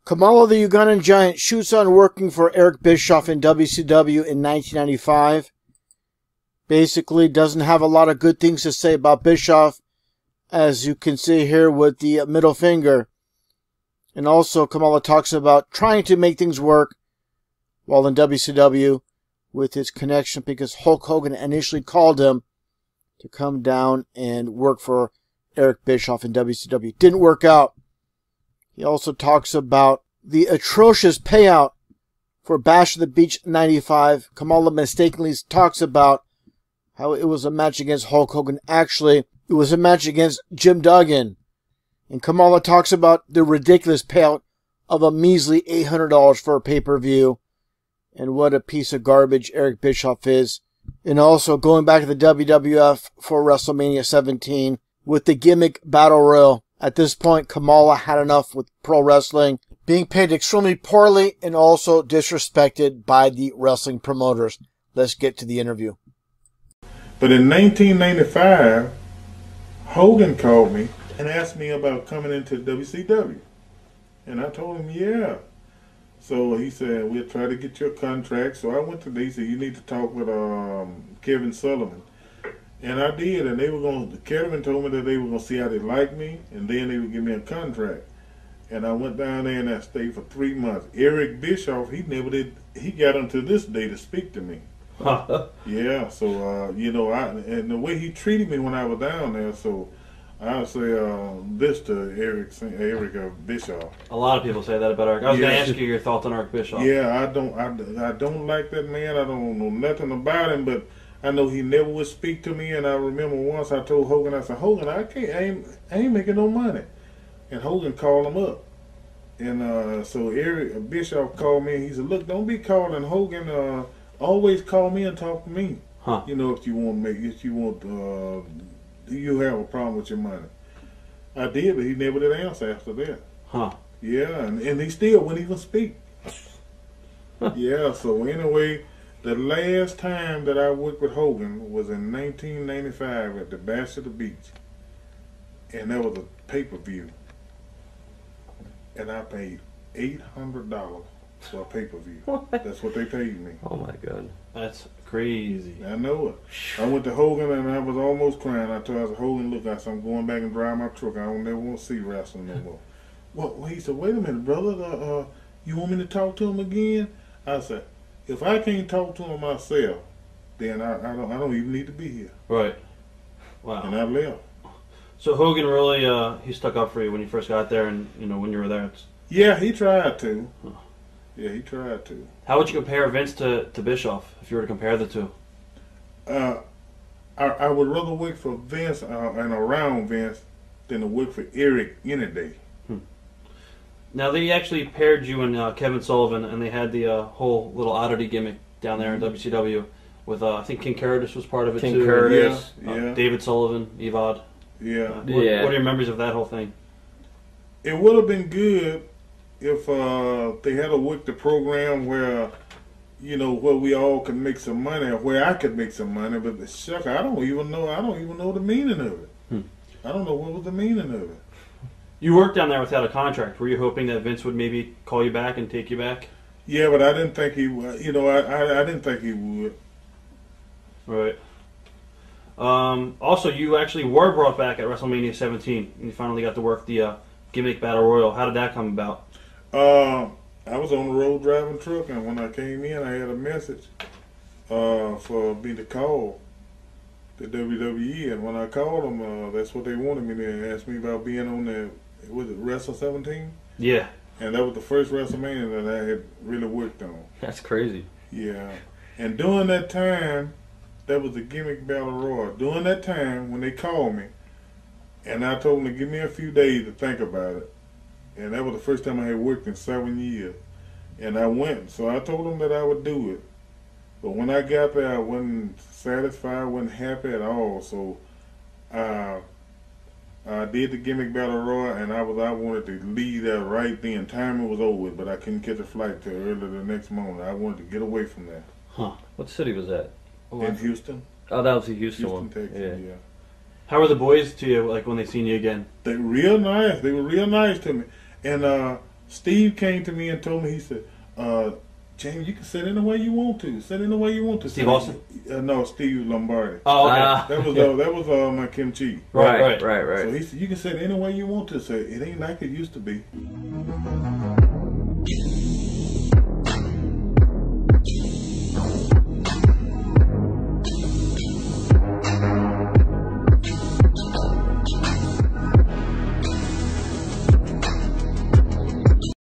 Kamala the Ugandan Giant shoots on working for Eric Bischoff in WCW in 1995. Basically doesn't have a lot of good things to say about Bischoff, as you can see here with the middle finger. And also Kamala talks about trying to make things work while in WCW with his connection, because Hulk Hogan initially called him to come down and work for Eric Bischoff in WCW. Didn't work out. He also talks about the atrocious payout for Bash of the Beach 95. Kamala mistakenly talks about how it was a match against Hulk Hogan. Actually, it was a match against Jim Duggan. And Kamala talks about the ridiculous payout of a measly $800 for a pay-per-view. And what a piece of garbage Eric Bischoff is. And also going back to the WWF for WrestleMania 17 with the gimmick Battle Royal. At this point, Kamala had enough with pro wrestling, being paid extremely poorly and also disrespected by the wrestling promoters. Let's get to the interview. But in 1995, Hogan called me and asked me about coming into WCW. And I told him, yeah. So he said, we'll try to get your contract. So I went to, he said, you need to talk with Kevin Sullivan. And I did, and they were going. Kevin told me that they were going to see how they liked me, and then they would give me a contract. And I went down there and I stayed for 3 months. Eric Bischoff, he never did. He got until this day to speak to me. Yeah, so you know, and the way he treated me when I was down there, so I would say this to Eric Bischoff. A lot of people say that about Eric. I was going to ask you your thoughts on Eric Bischoff. Yeah, I don't like that man. I don't know nothing about him, but I know he never would speak to me. And I remember once I told Hogan, I said, Hogan, I ain't making no money. And Hogan called him up. And so Eric Bischoff called me and he said, look, don't be calling Hogan. Always call me and talk to me. Huh. You know, if you have a problem with your money. I did, but he never did answer after that. Huh. Yeah, and he still wouldn't even speak. Yeah, so anyway, the last time that I worked with Hogan was in 1995 at the Bash of the Beach. And that was a pay-per-view. And I paid $800 for a pay-per-view. That's what they paid me. Oh my God. That's crazy. I know it. I went to Hogan and I was almost crying. I told Hogan, look, I said, I'm going back and drive my truck. I don't never want to see wrestling no more. Well, he said, wait a minute, brother. You want me to talk to him again? I said, if I can't talk to him myself, then I don't even need to be here. Right. Wow. And I left. So Hogan really he stuck up for you when you first got there, and you know when you were there. Yeah, he tried to. Huh. Yeah, he tried to. How would you compare Vince to Bischoff if you were to compare the two? I would rather work for Vince and around Vince than to work for Eric any day. Now, they actually paired you and Kevin Sullivan, and they had the whole little oddity gimmick down there in WCW with, I think King Curtis was part of it too. King Curtis. Yeah. David Sullivan, Evod. Yeah. What are your memories of that whole thing? It would have been good if they had worked the program where, you know, where we all could make some money, or where I could make some money. But shuck, I don't even know the meaning of it. I don't know what was the meaning of it. You worked down there without a contract. Were you hoping that Vince would maybe call you back and take you back? Yeah, but I didn't think he would. You know, I didn't think he would. Right. Also, you actually were brought back at WrestleMania 17, and you finally got to work the gimmick Battle Royal. How did that come about? I was on the road driving truck, and when I came in, I had a message for me to call the WWE, and when I called them, that's what they wanted me to ask me about being on the, was it Wrestle 17? Yeah. And that was the first WrestleMania that I had really worked on. That's crazy. Yeah. And during that time, that was the gimmick Battle Royal. During that time, when they called me, and I told them to give me a few days to think about it, and that was the first time I had worked in 7 years. And I went, so I told them that I would do it. But when I got there, I wasn't satisfied, wasn't happy at all. So I did the gimmick battle royal, and I wanted to leave that right then. Timing was over with, but I couldn't catch a flight till early the next morning. I wanted to get away from there. Huh. What city was that? In Houston. Oh, that was the Houston one. Texas, yeah. How were the boys to you, like, when they seen you again? They real nice. They were real nice to me. And Steve came to me and told me, he said, Jamie, you can sit in the way you want to. Sit in the way you want to. Steve Austin? No, Steve Lombardi. Oh, okay. That was my Kim Chi. Right. So he said, you can sit any way you want to. So it ain't like it used to be.